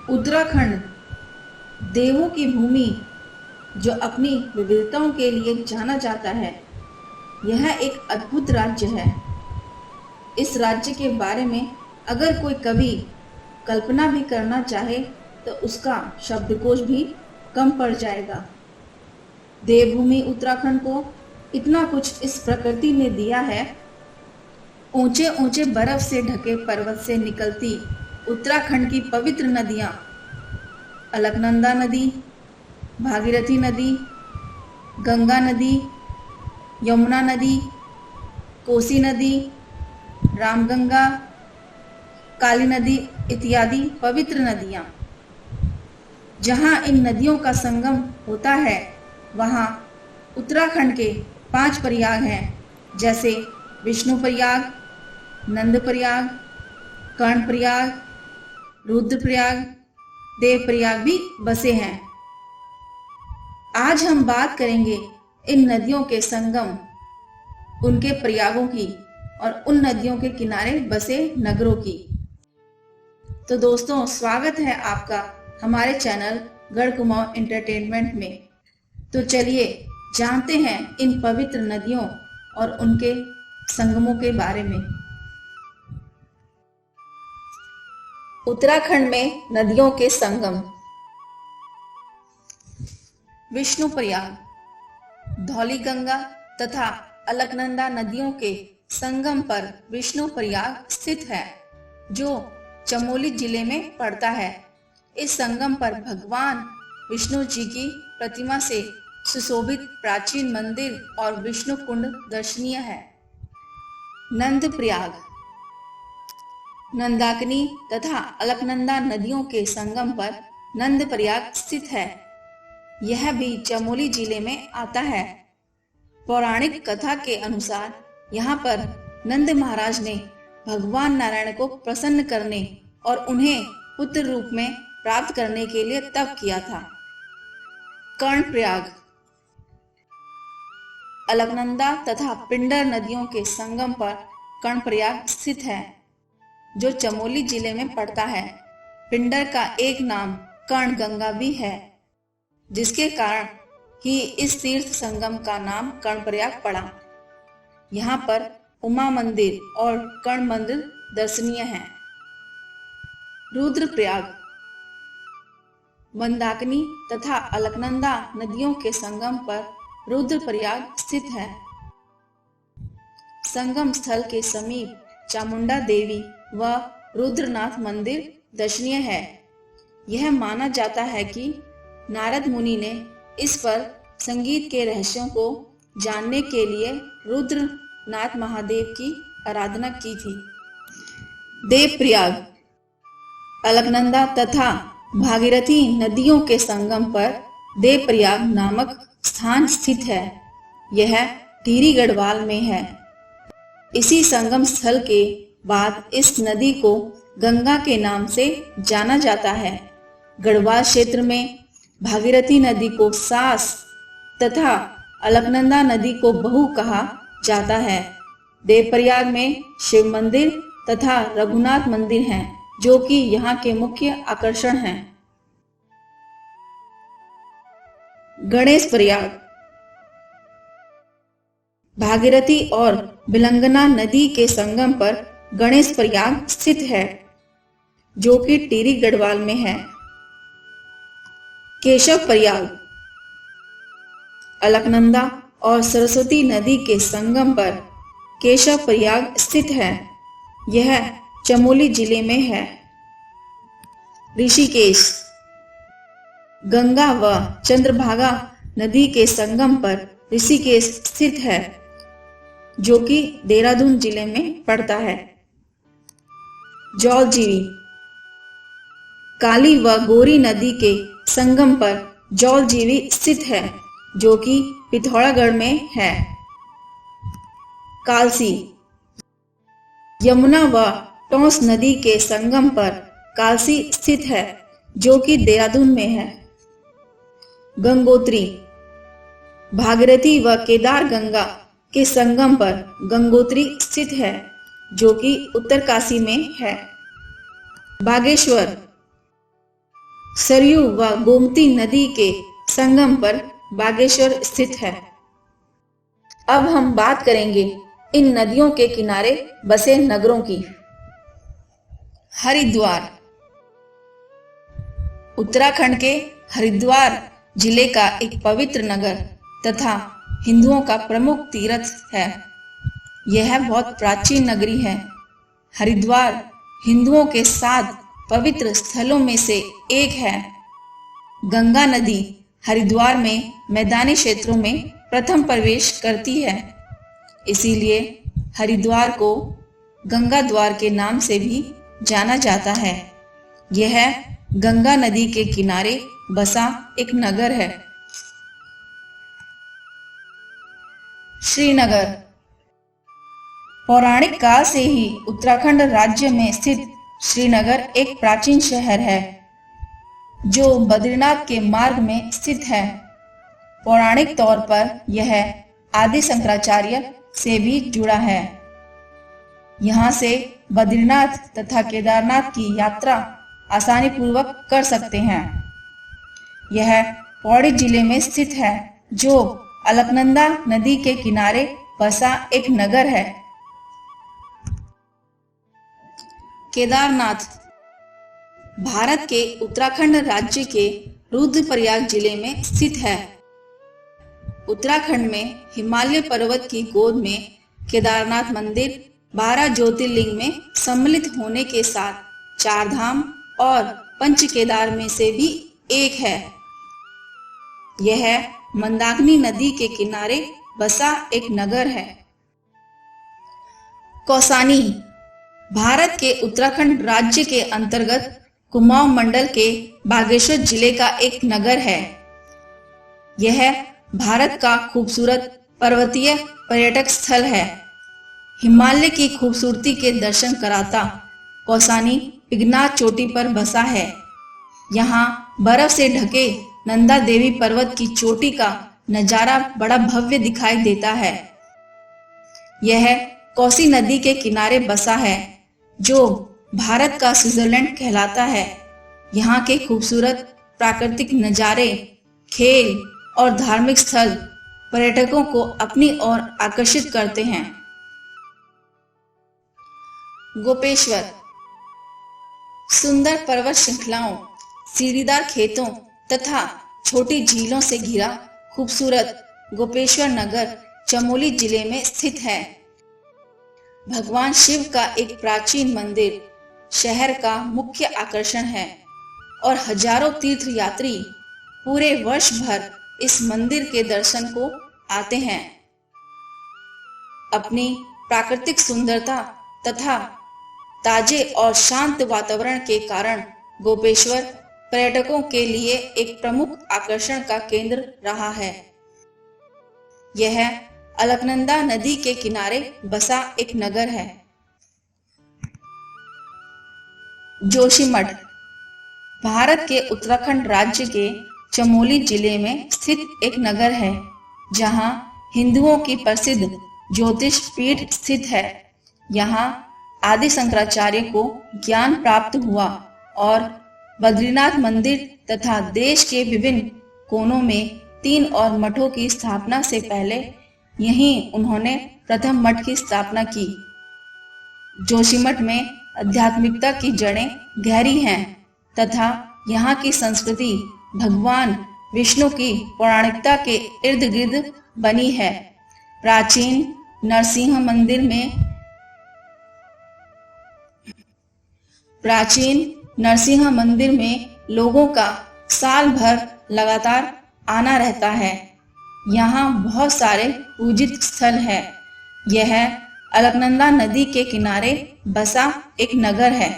उत्तराखंड देवों की भूमि जो अपनी विविधताओं के लिए जाना जाता है। यह एक अद्भुत राज्य है। इस राज्य के बारे में अगर कोई कवि कल्पना भी करना चाहे तो उसका शब्दकोश भी कम पड़ जाएगा। देवभूमि उत्तराखंड को इतना कुछ इस प्रकृति ने दिया है। ऊंचे ऊंचे बर्फ से ढके पर्वत से निकलती उत्तराखंड की पवित्र नदियां अलकनंदा नदी, भागीरथी नदी, गंगा नदी, यमुना नदी, कोसी नदी, रामगंगा, काली नदी इत्यादि पवित्र नदियां। जहां इन नदियों का संगम होता है वहां उत्तराखंड के 5 प्रयाग हैं, जैसे विष्णु प्रयाग, नंद प्रयाग, कर्ण प्रयाग, रुद्र प्रयाग, देव प्रयाग भी बसे हैं। आज हम बात करेंगे इन नदियों के संगम, उनके प्रयागों की और उन नदियों के किनारे बसे नगरों की। तो दोस्तों, स्वागत है आपका हमारे चैनल गढ़ कुमाऊं एंटरटेनमेंट में। तो चलिए जानते हैं इन पवित्र नदियों और उनके संगमों के बारे में। उत्तराखंड में नदियों के संगम। विष्णु प्रयाग धौली गंगा तथा अलकनंदा नदियों के संगम पर विष्णु प्रयाग स्थित है, जो चमोली जिले में पड़ता है। इस संगम पर भगवान विष्णु जी की प्रतिमा से सुशोभित प्राचीन मंदिर और विष्णु कुंड दर्शनीय है। नंद प्रयाग नंदाकिनी तथा अलकनंदा नदियों के संगम पर नंद प्रयाग स्थित है। यह भी चमोली जिले में आता है। पौराणिक कथा के अनुसार यहाँ पर नंद महाराज ने भगवान नारायण को प्रसन्न करने और उन्हें पुत्र रूप में प्राप्त करने के लिए तप किया था। कर्ण प्रयाग अलकनंदा तथा पिंडर नदियों के संगम पर कर्ण प्रयाग स्थित है, जो चमोली जिले में पड़ता है। पिंडर का एक नाम कर्ण गंगा भी है, जिसके कारण ही इस तीर्थ संगम का नाम कर्णप्रयाग पड़ा। यहाँ पर उमा मंदिर और कर्ण मंदिर दर्शनीय हैं। रुद्रप्रयाग मंदाकिनी तथा अलकनंदा नदियों के संगम पर रुद्रप्रयाग स्थित है। संगम स्थल के समीप चामुंडा देवी व रुद्रनाथ मंदिर दर्शनीय है। यह माना जाता है कि नारद मुनि ने इस पर संगीत के रहस्यों को जानने के लिए रुद्रनाथ महादेव की आराधना की थी। देवप्रयाग अलकनंदा तथा भागीरथी नदियों के संगम पर देवप्रयाग नामक स्थान स्थित है। यह टिहरी गढ़वाल में है। इसी संगम स्थल के बाद इस नदी को गंगा के नाम से जाना जाता है। गढ़वाल क्षेत्र में भागीरथी नदी को सास तथा अलकनंदा नदी को बहू कहा जाता है। देवप्रयाग में शिव मंदिर तथा रघुनाथ मंदिर हैं, जो कि यहाँ के मुख्य आकर्षण हैं। गणेश प्रयाग भागीरथी और बिलंगना नदी के संगम पर गणेश प्रयाग स्थित है, जो कि टिहरी गढ़वाल में है। केशव प्रयाग अलकनंदा और सरस्वती नदी के संगम पर केशव प्रयाग स्थित है। यह चमोली जिले में है। ऋषिकेश गंगा व चंद्रभागा नदी के संगम पर ऋषिकेश स्थित है, जो कि देहरादून जिले में पड़ता है। जौलजीरी काली व गोरी नदी के संगम पर जौलजीरी स्थित है, जो कि पिथौरागढ़ में है। कालसी यमुना व टोंस नदी के संगम पर कालसी स्थित है, जो कि देहरादून में है। गंगोत्री भागीरथी व केदार गंगा के संगम पर गंगोत्री स्थित है, जो कि उत्तरकाशी में है। बागेश्वर सरयू व गोमती नदी के संगम पर बागेश्वर स्थित है। अब हम बात करेंगे इन नदियों के किनारे बसे नगरों की। हरिद्वार उत्तराखंड के हरिद्वार जिले का एक पवित्र नगर तथा हिंदुओं का प्रमुख तीर्थ है। यह बहुत प्राचीन नगरी है। हरिद्वार हिंदुओं के 7 पवित्र स्थलों में से एक है। गंगा नदी हरिद्वार में मैदानी क्षेत्रों में प्रथम प्रवेश करती है, इसीलिए हरिद्वार को गंगा द्वार के नाम से भी जाना जाता है। यह गंगा नदी के किनारे बसा एक नगर है। श्रीनगर पौराणिक काल से ही उत्तराखंड राज्य में स्थित श्रीनगर एक प्राचीन शहर है जो बद्रीनाथ के मार्ग में स्थित है। पौराणिक तौर पर यह आदि शंकराचार्य से भी जुड़ा है। यहाँ से बद्रीनाथ तथा केदारनाथ की यात्रा आसानी पूर्वक कर सकते हैं। यह पौड़ी जिले में स्थित है जो अलकनंदा नदी के किनारे बसा एक नगर है। केदारनाथ भारत के उत्तराखंड राज्य के रुद्रप्रयाग जिले में स्थित है। उत्तराखंड में हिमालय पर्वत की गोद में केदारनाथ मंदिर 12 ज्योतिर्लिंग में सम्मिलित होने के साथ 4 धाम और पंच केदार में से भी एक है। यह मंदाकिनी नदी के किनारे बसा एक नगर है। कौसानी भारत के उत्तराखंड राज्य के अंतर्गत कुमाऊं मंडल के बागेश्वर जिले का एक नगर है। यह भारत का खूबसूरत पर्वतीय पर्यटक स्थल है। हिमालय की खूबसूरती के दर्शन कराता कौसानी पिघनाथ चोटी पर बसा है। यहाँ बर्फ से ढके नंदा देवी पर्वत की चोटी का नजारा बड़ा भव्य दिखाई देता है। यह कोसी नदी के किनारे बसा है जो भारत का स्विट्जरलैंड कहलाता है। यहाँ के खूबसूरत प्राकृतिक नजारे, खेल और धार्मिक स्थल पर्यटकों को अपनी ओर आकर्षित करते हैं। गोपेश्वर सुंदर पर्वत श्रृंखलाओं, सीढ़ीदार खेतों तथा छोटी झीलों से घिरा खूबसूरत गोपेश्वर नगर चमोली जिले में स्थित है। भगवान शिव का एक प्राचीन मंदिर शहर का मुख्य आकर्षण है और हजारों तीर्थयात्री पूरे वर्ष भर इस मंदिर के दर्शन को आते हैं। अपनी प्राकृतिक सुंदरता तथा ताजे और शांत वातावरण के कारण गोपेश्वर पर्यटकों के लिए एक प्रमुख आकर्षण का केंद्र रहा है। यह अलकनंदा नदी के किनारे बसा एक नगर है। जोशीमठ भारत के उत्तराखंड राज्य के चमोली जिले में स्थित एक नगर है जहां हिंदुओं की प्रसिद्ध ज्योतिष पीठ स्थित है। यहाँ आदि शंकराचार्य को ज्ञान प्राप्त हुआ और बद्रीनाथ मंदिर तथा देश के विभिन्न कोनों में 3 और मठों की स्थापना से पहले यहीं उन्होंने प्रथम मठ की स्थापना की। जोशीमठ में आध्यात्मिकता की जड़ें गहरी हैं तथा यहाँ की संस्कृति भगवान विष्णु की पौराणिकता के इर्द गिर्द बनी है। प्राचीन नरसिंह मंदिर में लोगों का साल भर लगातार आना रहता है। यहाँ बहुत सारे पूजित स्थल हैं। यह अलकनंदा नदी के किनारे बसा एक नगर है।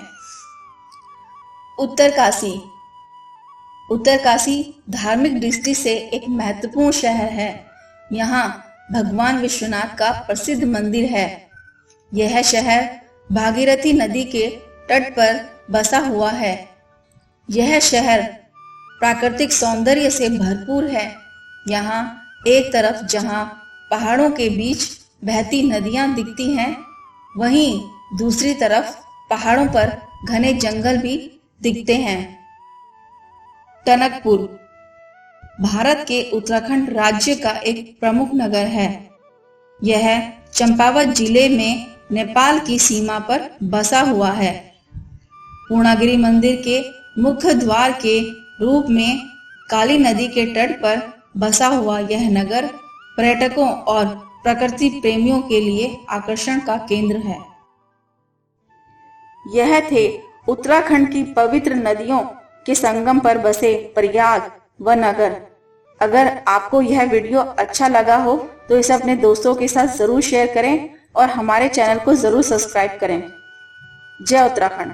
उत्तरकाशी धार्मिक दृष्टि से एक महत्वपूर्ण शहर है। यहाँ भगवान विश्वनाथ का प्रसिद्ध मंदिर है। यह शहर भागीरथी नदी के तट पर बसा हुआ है। यह शहर प्राकृतिक सौंदर्य से भरपूर है। यहाँ एक तरफ जहाँ पहाड़ों के बीच बहती नदियाँ दिखती हैं, वहीं दूसरी तरफ पहाड़ों पर घने जंगल भी दिखते हैं। टनकपुर भारत के उत्तराखंड राज्य का एक प्रमुख नगर है। यह चंपावत जिले में नेपाल की सीमा पर बसा हुआ है। पूर्णागिरि मंदिर के मुख्य द्वार के रूप में काली नदी के तट पर बसा हुआ यह नगर पर्यटकों और प्रकृति प्रेमियों के लिए आकर्षण का केंद्र है। यह थे उत्तराखंड की पवित्र नदियों के संगम पर बसे प्रयाग व नगर। अगर आपको यह वीडियो अच्छा लगा हो तो इसे अपने दोस्तों के साथ जरूर शेयर करें और हमारे चैनल को जरूर सब्सक्राइब करें। जय उत्तराखंड।